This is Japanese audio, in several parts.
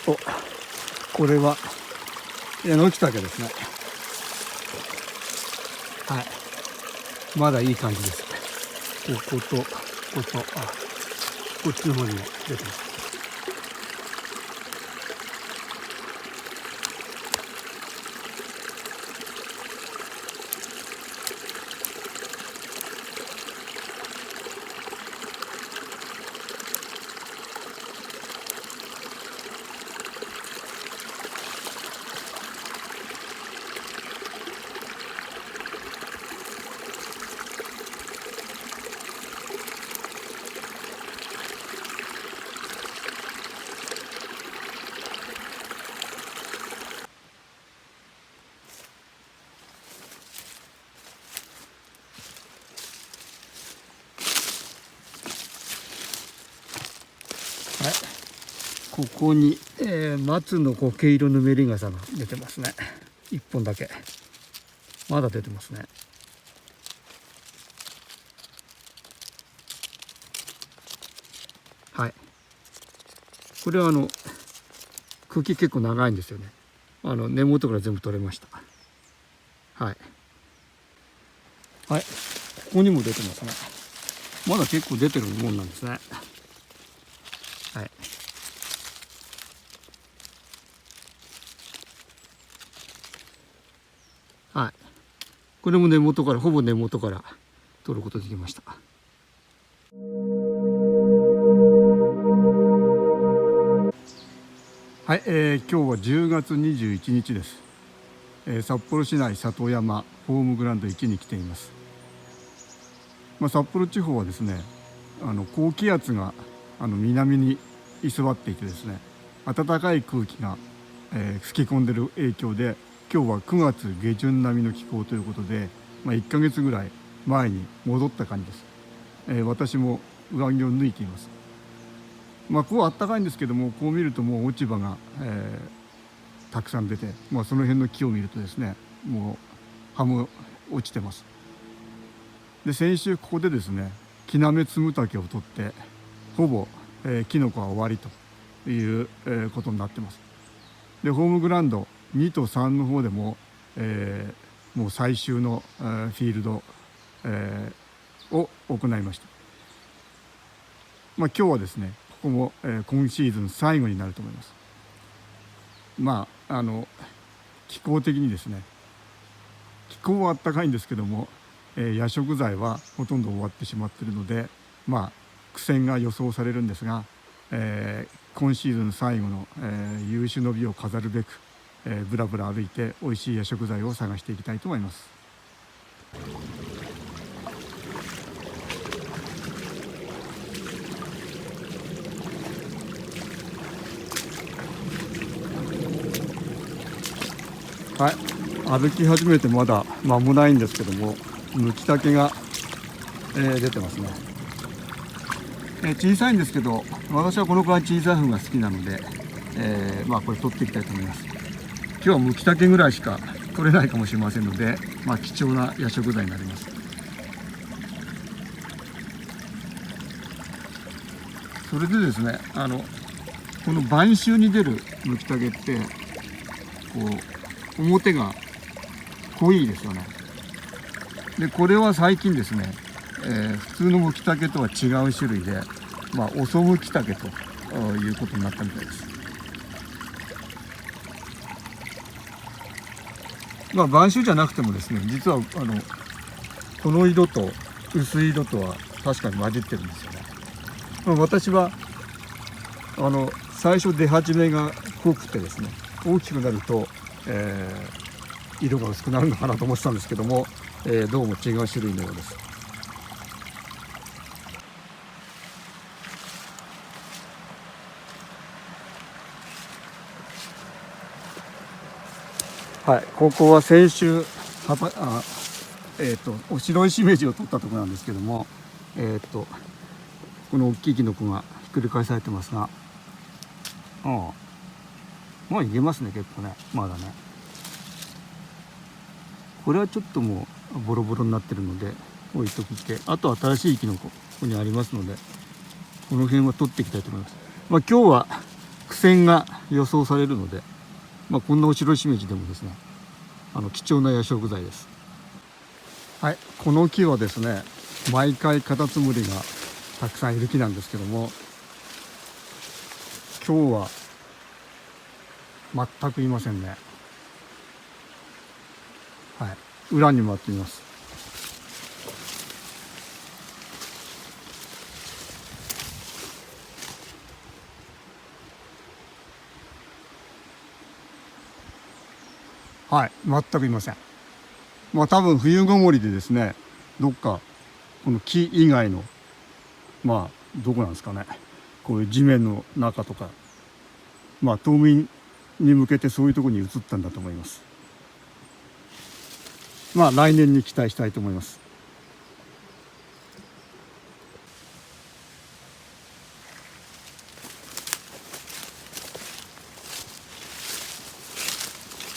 お、これはエノキタケですね。はい、まだいい感じです。こことここと、こっちの方にも出てます。はい、ここに、松の苔色ぬめり傘が出てますね。1本だけまだ出てますね。はい、これは茎結構長いんですよね。根元から全部取れました。はい、はい、ここにも出てますね。まだ結構出てるもんなんですね。はい、はい、これも根元から、ほぼ根元から取ることできました。はい、今日は10月21日です。札幌市内里山ホームグラウンド1に来ています。札幌地方はですね、高気圧が南に居座っていてですね、暖かい空気が、吹き込んでいる影響で、今日は9月下旬並みの気候ということで、1ヶ月ぐらい前に戻った感じです。私も上着を脱いでいます。こう暖かいんですけども、こう見るともう落ち葉が、たくさん出て、その辺の木を見るとですね、もう葉も落ちてます。で、先週ここでですね、キナメツムタケを取ってほぼ、キノコは終わりという、ことになってます。で、ホームグラウンド2と3の方でも、もう最終の、フィールド、を行いました。今日はですね、ここも、今シーズン最後になると思います。気候的にですね、気候は暖かいんですけども、野食材はほとんど終わってしまっているので、苦戦が予想されるんですが、今シーズン最後の、夕日の美を飾るべく、ぶらぶら歩いて美味しい野食材を探していきたいと思います。はい、歩き始めてまだ間もないんですけども、ムキタケが、出てますね。小さいんですけど、私はこのくらい小さい方が好きなので、これ取っていきたいと思います。今日はムキタケぐらいしか取れないかもしれませんので、貴重な野食材になります。それでですね、この晩秋に出るムキタケってこう表が濃いですよね。で、これは最近ですね、普通のムキタケとは違う種類で、オソムキタケということになったみたいです。晩秋じゃなくてもですね、実はこの色と薄い色とは確かに混じってるんですよね。私は最初出始めが濃くてですね、大きくなると、色が薄くなるのかなと思ってたんですけども、どうも違う種類のようです。はい、ここは先週お白いしめじを取ったところなんですけども、この大きいキノコがひっくり返されてますが、いけますね、結構ね、まだね。これはちょっともうボロボロになってるので置いといて、あと新しいキノコここにありますので、この辺は取っていきたいと思います。今日は苦戦が予想されるので、こんなお白いしめじでもですね、貴重な夜食材です。はい、この木はですね、毎回カタツムリがたくさんいる木なんですけども、今日は全くいませんね。はい、裏に回ってみます。はい、全くいません。多分冬ごもりでですね、どっかこの木以外のどこなんですかね、こういう地面の中とか、冬眠に向けてそういうところに移ったんだと思います。来年に期待したいと思います。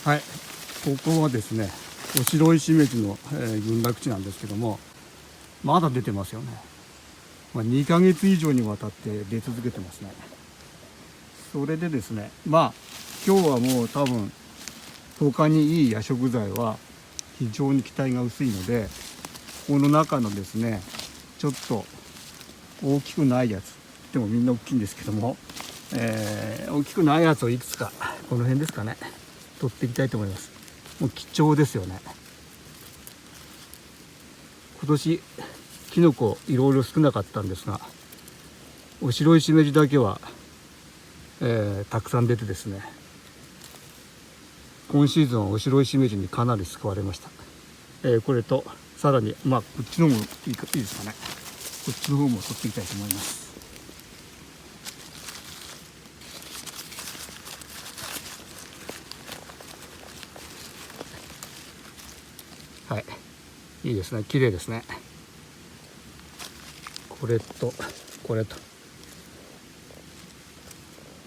はい、ここはですね、お白いしめじの群落地なんですけども、まだ出てますよね。2ヶ月以上にわたって出続けてますね。それでですね、今日はもう多分他にいい夜食材は非常に期待が薄いので、この中のですね、ちょっと大きくないやつでもみんな大きいんですけども、大きくないやつをいくつかこの辺ですかね、取っていきたいと思います。もう貴重ですよね。今年キノコいろいろ少なかったんですが、お白いしめじだけは、たくさん出てですね、今シーズンはお白いしめじにかなり救われました。これとさらにこっちの方もいいですかね、こっちの方も取っていきたいと思います。はい、いいですね、綺麗ですね。これとこれと、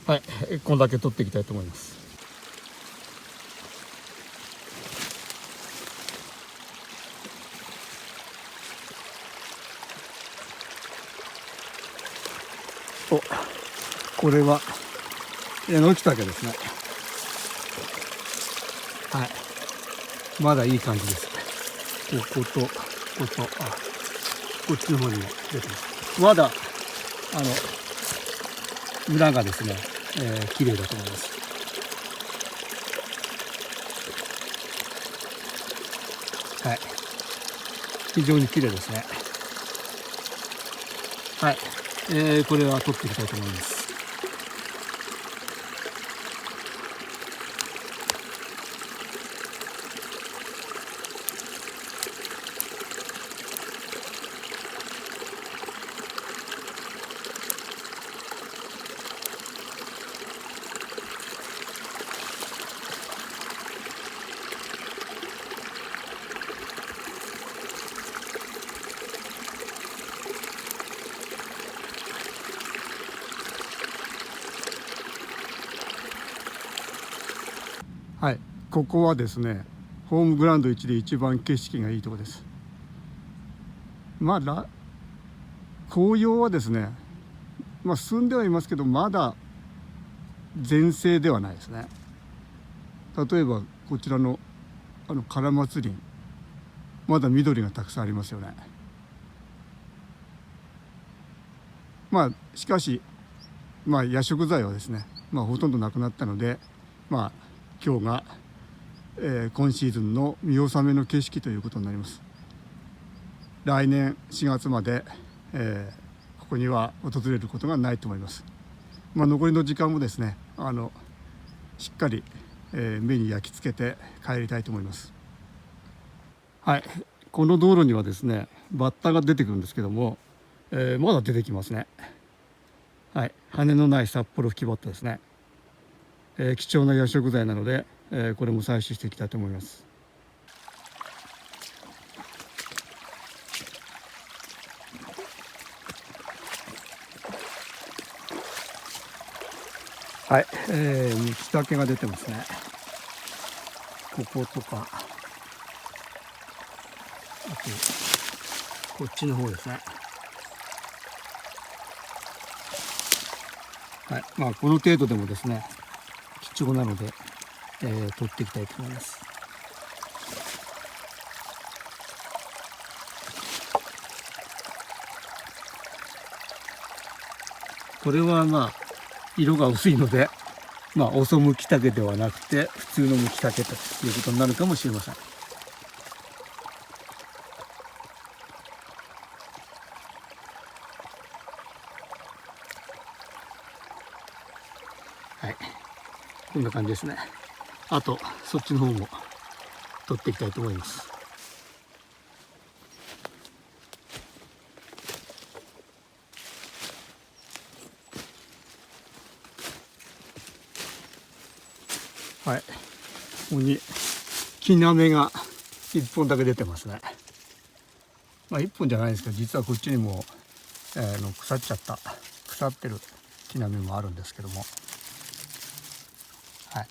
はい、こんだけ取っていきたいと思います。これはえのきたけですね。はい、まだいい感じです。こことこっちの方にも出てます。まだ裏がですね、綺麗だと思います。はい、非常に綺麗ですね。はい、これは取っていきたいと思います。はい、ここはですね、ホームグラウンド1で一番景色がいいところです。紅葉はですね、進んではいますけど、まだ全盛ではないですね。例えばこちらのカラマツ林、まだ緑がたくさんありますよね。しかし夜食材はですね、ほとんどなくなったので、今日が、今シーズンの見納めの景色ということになります。来年4月まで、ここには訪れることがないと思います。残りの時間もですね、しっかり、目に焼き付けて帰りたいと思います。はい、この道路にはですね、バッタが出てくるんですけども、まだ出てきますね。はい、羽のない札幌吹きバッタですね。貴重な夜食材なので、これも採取していきたいと思います。はい、道竹が出てますね。こことか、あとこっちの方ですね。はい、まあこの程度でもですね貴重なので、取っていきたいと思います。これはまあ色が薄いので、まあ遅むき竹ではなくて普通のむき竹ということになるかもしれません。はい、こんな感じですね。あとそっちの方も取っていきたいと思います。はい、ここに木なめが1本だけ出てますね。まあ1本じゃないんですけど、実はこっちにも、腐ってる木なめもあるんですけども、はい、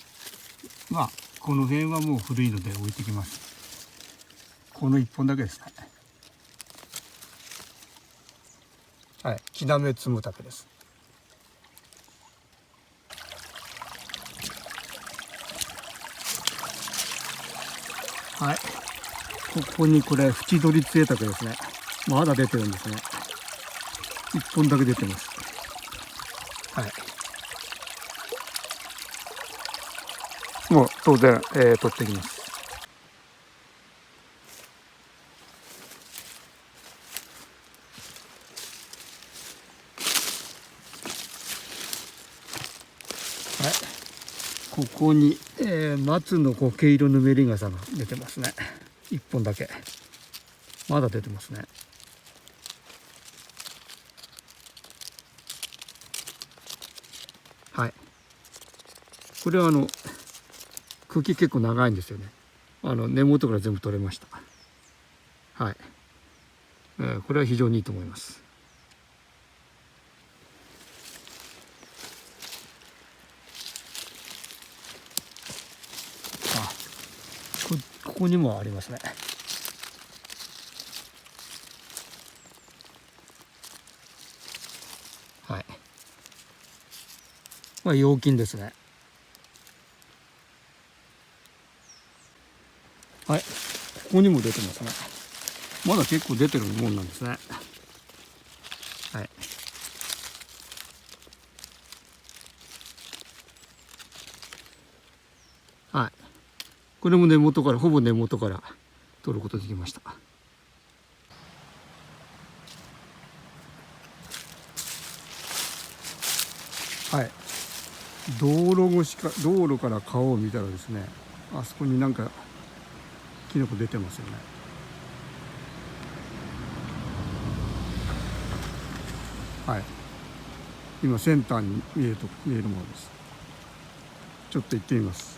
まあこの辺はもう古いので置いてきます。この1本だけですね。はい、木なめつむたけです。はい、ここにこれ縁取りつえたけですね。まだ出てるんですね。1本だけ出てます。はい、もう当然、取ってきます。はい、ここに、松の苔色ぬめり傘が出てますね。1本だけまだ出てますね。はい、これは茎結構長いんですよね。根元から全部取れました。はい、これは非常にいいと思います。ここにもありますね。はい、まあ陽金ですね。はい、ここにも出てますね。まだ結構出てるもんなんですね。はい、はい、これも根元からほぼ根元から取ることできました。はい、道路から川を見たらですね、あそこになんかキノコ出てますよね。はい、今センターに見えるものです。ちょっと行ってみます。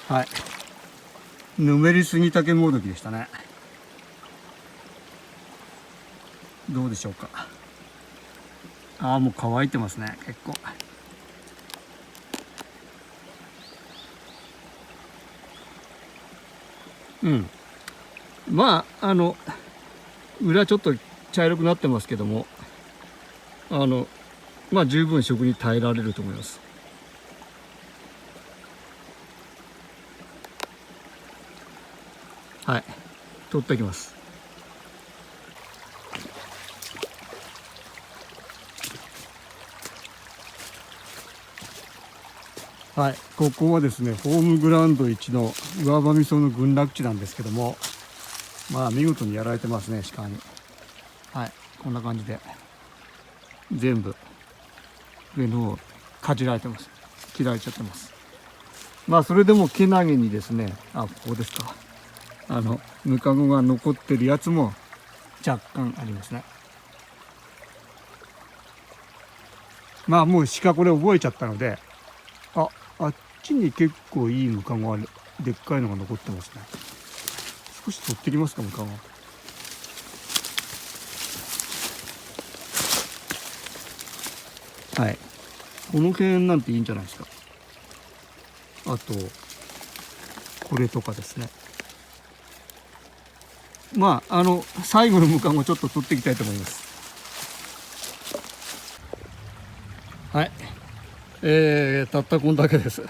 はい、ぬめりすぎたけもどきでしたね。どうでしょうか。ああ、もう乾いてますね、結構。うん、まあ裏ちょっと茶色くなってますけども、まあ十分食に耐えられると思います。はい、取っておきます。はい、ここはですねホームグラウンド1の上場味噌の群落地なんですけども、まあ見事にやられてますね、鹿に。はい、こんな感じで全部上の方かじられてます。切られちゃってます。まあそれでもけなげにですね、ここですか、ムカゴが残ってるやつも若干ありますね。まあもう鹿これ覚えちゃったので、あっちに結構いいムカゴがでっかいのが残ってますね。少し取ってきますか、ムカゴ。はい、この辺なんていいんじゃないですか。あとこれとかですね。まあ最後のムカゴちょっと取っていきたいと思います。はい、たったこんだけです。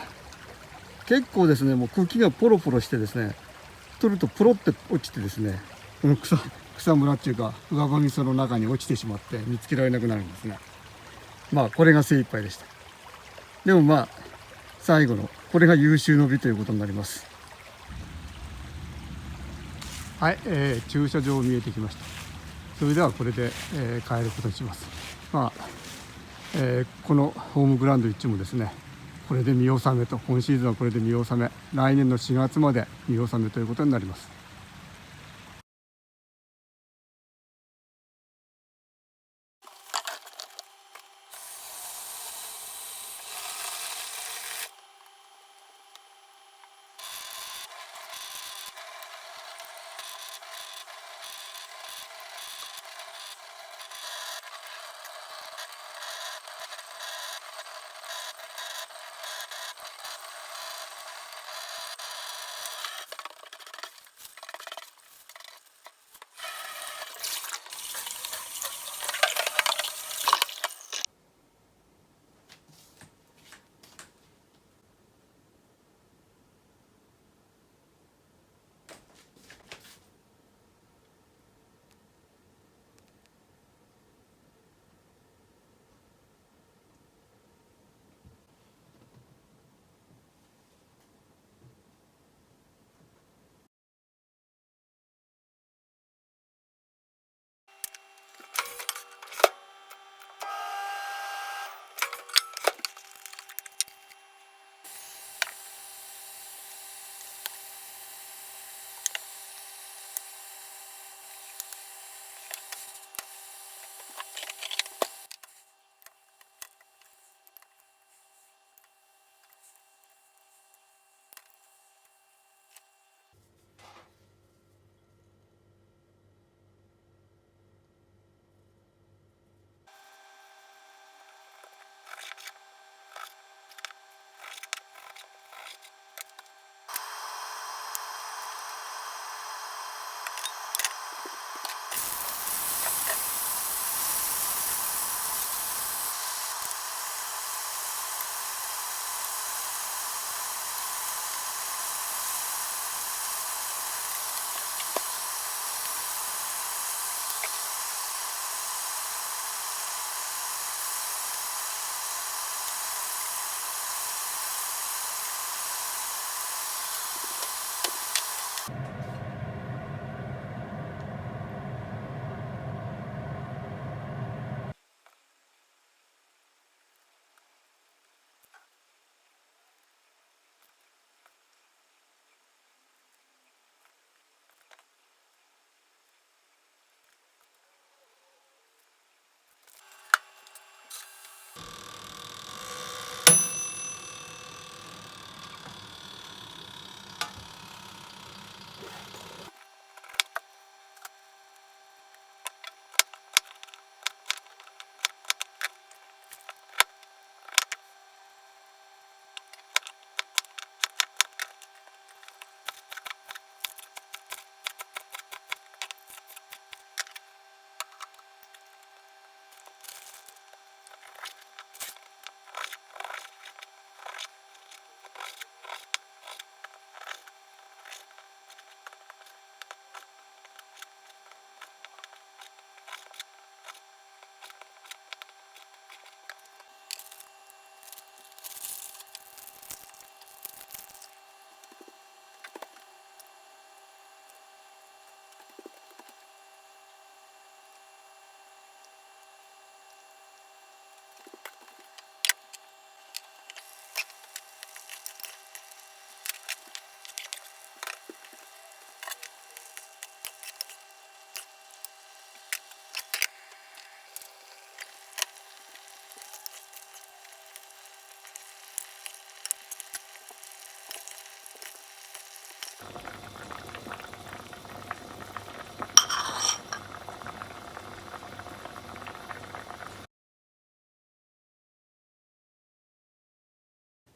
結構ですね、もう茎がポロポロしてですね、取るとポロって落ちてですね、この草むらっていうか上葉味噌の中に落ちてしまって見つけられなくなるんですね。まあこれが精一杯でした。でもまあ最後のこれが優秀の美ということになります。はい、駐車場見えてきました。それではこれで、帰ることにします。まあこのホームグラウンド1もですね、これで見納めと、今シーズンはこれで見納め、来年の4月まで見納めということになります。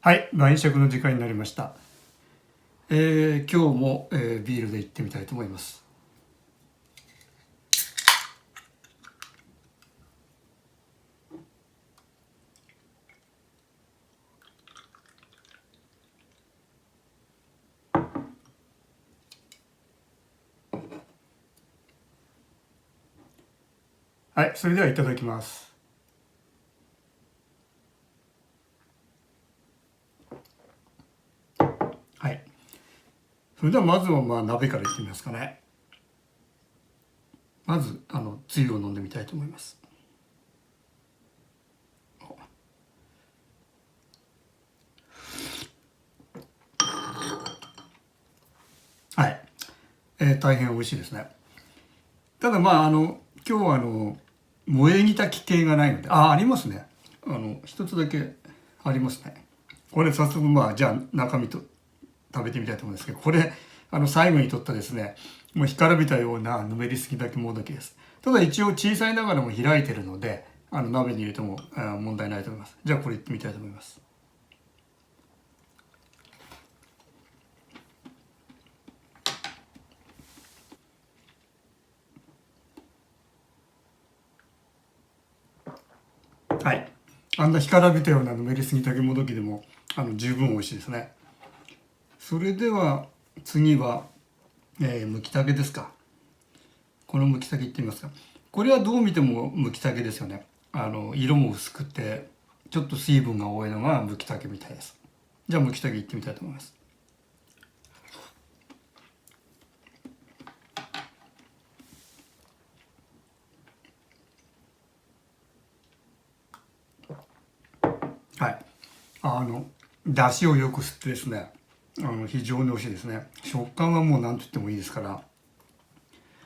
はい、晩酌の時間になりました。今日も、ビールで行ってみたいと思います。はい、それではいただきます。はい、それではまずは鍋からいってみますかね。まずつゆを飲んでみたいと思います。はい、大変美味しいですね。ただ今日は燃え煮炊き系がないので、ありますね。一つだけありますね。これ早速じゃあ中身と食べてみたいと思うんですけど、これ最後に取ったですね、もう干からびたようなぬめりすぎ炊きもどきです。ただ一応小さいながらも開いてるので、鍋に入れても問題ないと思います。じゃあこれいってみたいと思います。はい、あんな干からびたようなぬめりすぎ炊きもどきでも十分美味しいですね。それでは次は、むきたけですか。このむきたけいってみますか。これはどう見てもむきたけですよね。色も薄くてちょっと水分が多いのがむきたけみたいです。じゃあむきたけいってみたいと思います。はい、出汁をよく吸ってですね、非常に美味しいですね。食感はもう何と言ってもいいですから。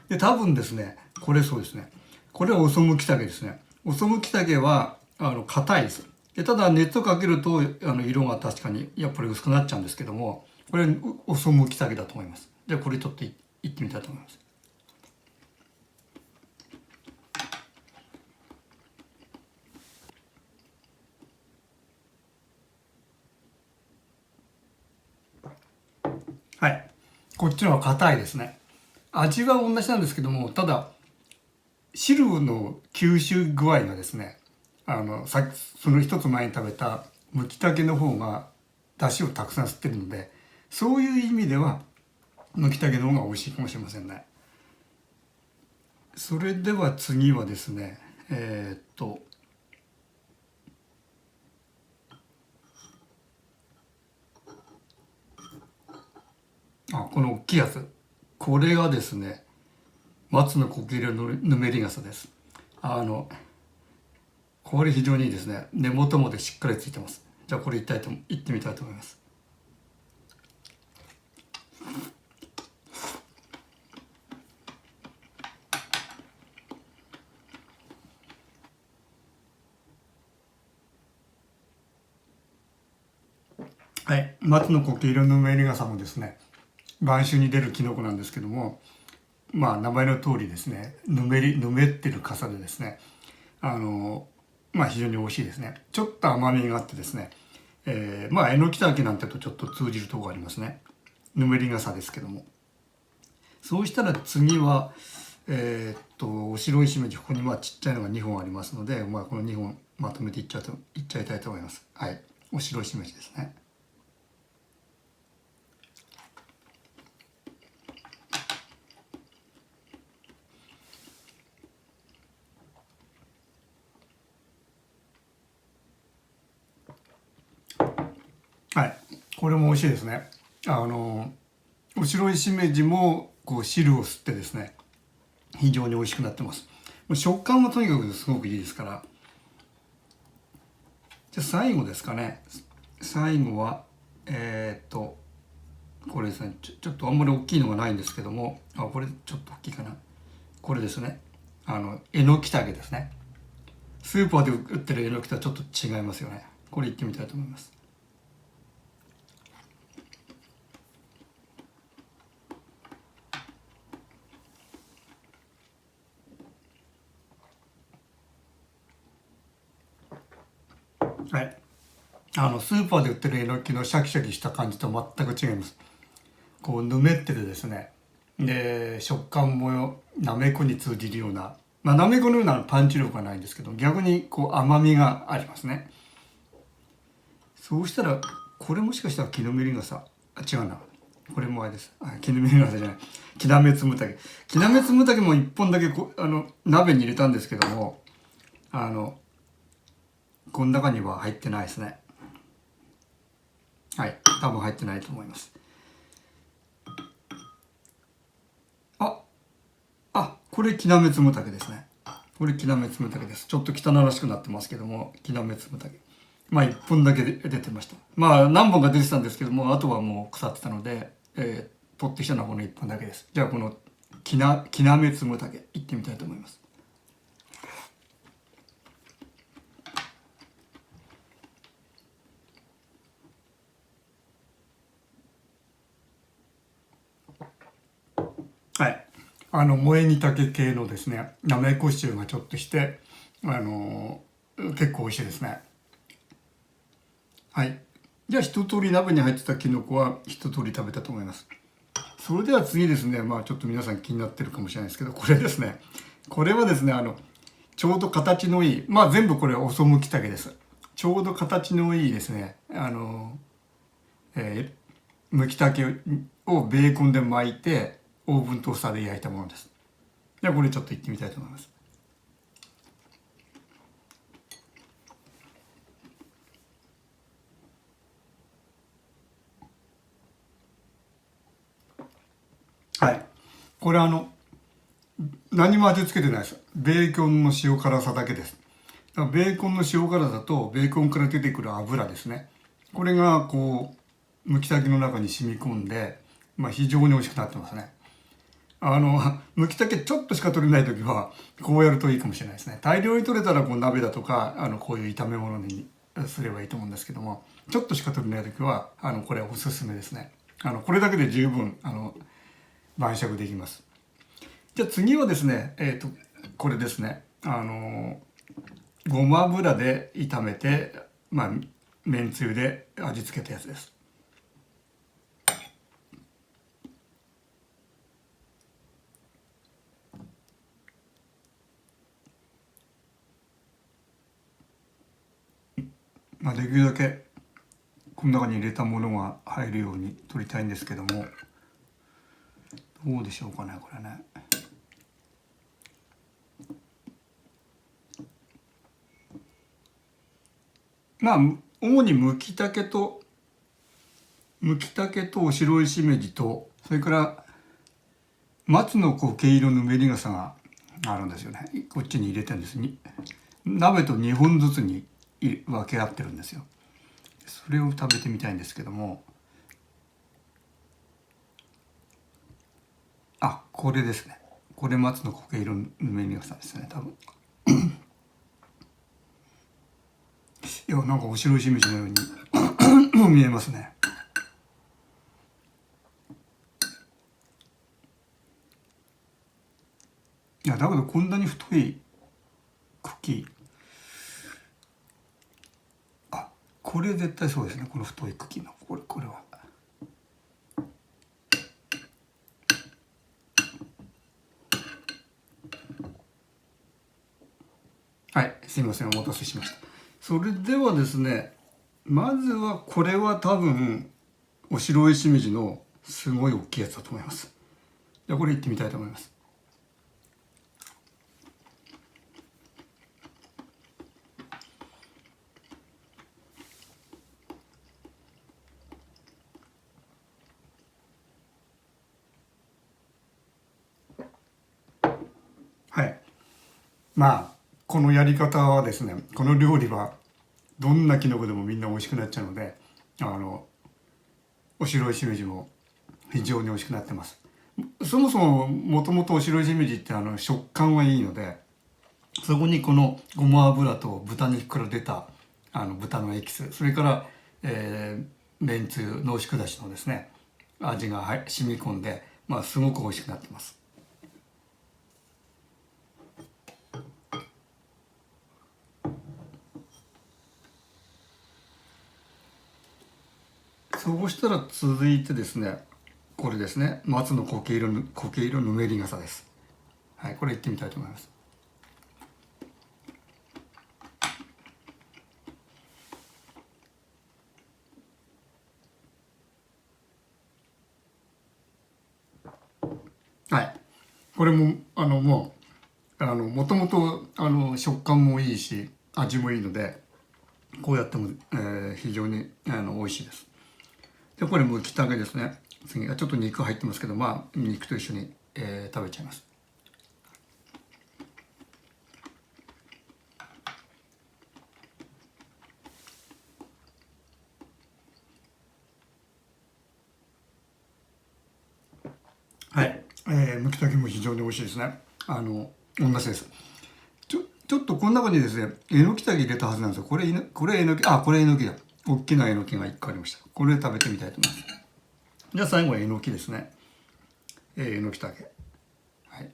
で多分ですね、これそうですね、これはおそむきたけですね。おそむきたけは硬いです。でただ熱をかけると色が確かにやっぱり薄くなっちゃうんですけども、これおそむきたけだと思います。じゃあこれちょっといってみたいと思います。はい、こっちの方が硬いですね。味は同じなんですけども、ただ汁の吸収具合がですね、その一つ前に食べたむきたけの方が出汁をたくさん吸ってるので、そういう意味ではむきたけの方が美味しいかもしれませんね。それでは次はですね、この大きいやつ、これがですね、松のコケ入れのぬめり傘です。これ非常にいいですね。根元までしっかりついてます。じゃあこれいってみたいと思います。はい、松のコケ色のぬめり傘もですね、晩秋に出るキノコなんですけども、名前の通りですね、ぬめってる傘でですね、非常に美味しいですね。ちょっと甘みがあってですね、えのきたけなんてとちょっと通じるところがありますね。ぬめり傘ですけども。そうしたら次は、お白石目地、ここにちっちゃいのが2本ありますので、この2本まとめていっちゃいたいと思います。はい、お白石目地ですね。はい、これも美味しいですね。お白石目地もこう汁を吸ってですね、非常に美味しくなってます。食感もとにかくすごくいいですから。じゃあ最後ですかね。最後はこれですね、ちょっとあんまり大きいのがないんですけども、これちょっと大きいかな。これですね、えのきたけですね。スーパーで売ってるえのきとはちょっと違いますよね。これいってみたいと思います。はい、スーパーで売ってるえのきのシャキシャキした感じと全く違います。こうぬめっててですね、で食感もなめこに通じるような、なめこのようなパンチ力がないんですけど、逆にこう甘みがありますね。そうしたらこれもしかしたら木の芽りがさ、違うな、これもあれです。木の芽りがさじゃない、きなめつむたけ。きなめつむたけも1本だけ鍋に入れたんですけども、この中には入ってないですね。はい、多分入ってないと思います。これきなめつむたけですね。これきなめつむたけです。ちょっと汚らしくなってますけども、きなめつむたけ。1本だけ出てました。何本か出てたんですけども、あとはもう腐ってたので、取ってきたのはこの1本だけです。じゃあこのきなめつむたけいってみたいと思います。はい。萌え煮たけ系のですね、なめこ臭がちょっとして、結構美味しいですね。はい。じゃあ一通り鍋に入ってたきのこは一通り食べたと思います。それでは次ですね、ちょっと皆さん気になってるかもしれないですけど、これですね。これはですね、ちょうど形のいい、全部これおそむきたけです。ちょうど形のいいですね、むきたけをベーコンで巻いてオーブントースターで焼いたものです。じゃあこれちょっといってみたいと思います。はい。これ何も味付けてないです。ベーコンの塩辛さだけです。ベーコンの塩辛さとベーコンから出てくる油ですね。これがこう、むきたけの中に染み込んで、非常に美味しくなってますね。むきたけちょっとしか取れない時は、こうやるといいかもしれないですね。大量に取れたらこう鍋だとか、こういう炒め物にすればいいと思うんですけども、ちょっとしか取れない時は、これおすすめですね。これだけで十分、晩酌できます。じゃあ次はですね、これですね。ごま油で炒めて、めんつゆで味付けたやつです。できるだけこの中に入れたものが入るように取りたいんですけども、どうでしょうかね、これね。主にむきたけとお白いしめじと、それから松の毛色のぬめり傘があるんですよね。こっちに入れてるんです。鍋と2本ずつに分け合ってるんですよ。それを食べてみたいんですけども、これですね。これ松の苔色のぬめり傘ですね、多分。いや、なんかお白いしめじのように見えますね。いや、だけどこんなに太い茎、これ絶対そうですね。この太い茎のこれは。はい、すいません、お待たせしました。それではですね、まずはこれは多分お白いしめじのすごい大きいやつだと思います。じゃあこれいってみたいと思います。はい。このやり方はですね、この料理はどんなきのこでもみんな美味しくなっちゃうので、お白いしめじも非常に美味しくなってます。そもそももともとお白いしめじって食感はいいので、そこにこのごま油と豚肉から出た豚のエキス、それから、めんつゆ濃縮だしのですね味が染み込んで、すごく美味しくなってます。そうしたら続いてですね、これですね、松の苔色ぬめり傘です。はい、これいってみたいと思います。はい、これももうもともと食感もいいし味もいいので、こうやっても、非常に美味しいです。でこれむきたけですね。次はちょっと肉入ってますけど、まあ肉と一緒に、食べちゃいます。はい、むきたけも非常に美味しいですね。同じです。ちょっとこの中にですね、えのきたけ入れたはずなんですよ。これえのき、これえのきだ。大きなえのきが1個ありました。これ食べてみたいと思います。じゃあ最後はえのきですね。えのきたけ。はい。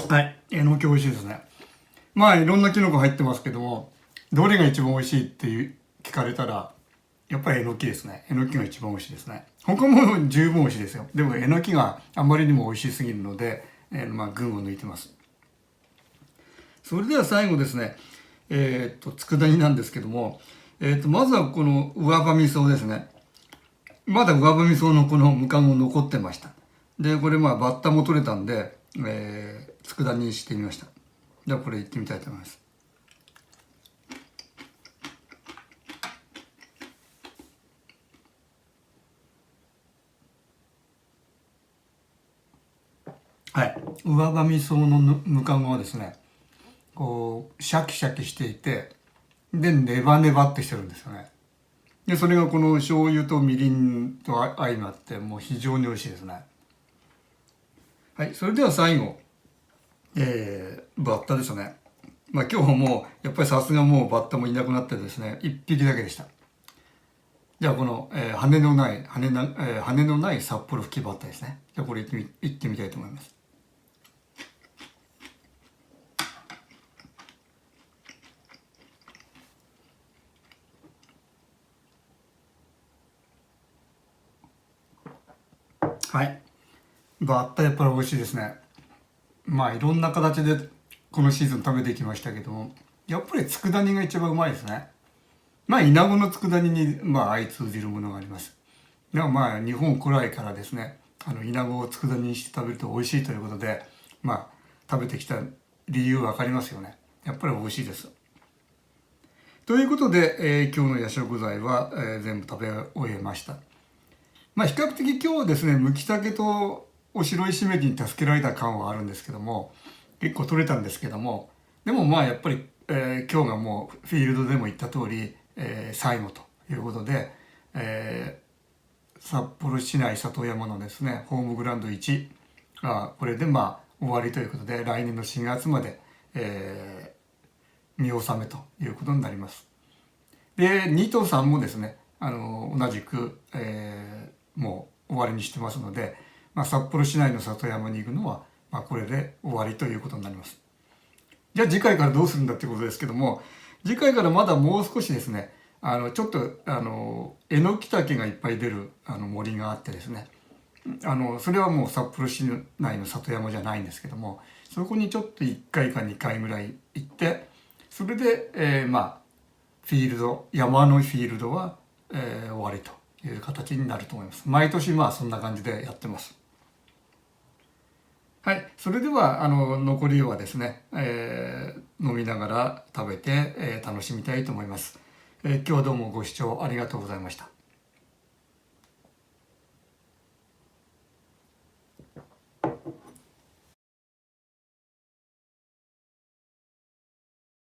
はい。えのき美味しいですね。まあいろんなきのこ入ってますけども、どれが一番美味しいって聞かれたら、やっぱりえのきですね。えのきが一番美味しいですね。他も十分美味しいですよ。でもえのきがあまりにも美味しすぎるので、まあ群を抜いてます。それでは最後ですね、佃煮なんですけども、まずはこの上葉味噌ですね。まだ上葉味噌のこのむかご残ってました。で、これまあバッタも取れたんで、佃煮にしてみました。ではこれいってみたいと思います。はい。上葉味噌のむかごはですね、こう、シャキシャキしていて、で、ネバネバってしてるんですよね。で、それがこの醤油とみりんと相まって、もう非常に美味しいですね。はい。それでは最後、バッタですね。まあ今日もやっぱりさすがもうバッタもいなくなってですね、一匹だけでした。じゃあこの、羽のない札幌吹きバッタですね。じゃあこれ行ってみたいと思います。はい。バッタやっぱり美味しいですね。まあいろんな形でこのシーズン食べてきましたけども、やっぱり佃煮が一番うまいですね。まあイナゴの佃煮にまあ相通じるものがあります。でもまあ日本古来からですね、イナゴを佃煮にして食べると美味しいということで、まあ食べてきた理由わかりますよね。やっぱり美味しいです。ということで、今日の夜食材は、全部食べ終えました。まあ比較的今日ですね、むきたけとお白いしめじに助けられた感はあるんですけども、結構取れたんですけども、でもまあやっぱり、今日がもうフィールドでも言った通り、最後ということで、札幌市内里山のですね、ホームグラウンド1がこれでまあ終わりということで、来年の4月まで、見納めということになります。で、2と3もですね、同じく、もう終わりにしてますので、まあ、札幌市内の里山に行くのは、まあ、これで終わりということになります。じゃあ次回からどうするんだってことですけども、次回からまだもう少しですね、ちょっとえのきたけがいっぱい出る森があってですね、それはもう札幌市内の里山じゃないんですけども、そこにちょっと1回か2回ぐらい行って、それで、まあ山のフィールドは、終わりという形になると思います。毎年まあそんな感じでやってます。はい、それでは残りはですね、飲みながら食べて、楽しみたいと思います。今日はどうもご視聴ありがとうございました。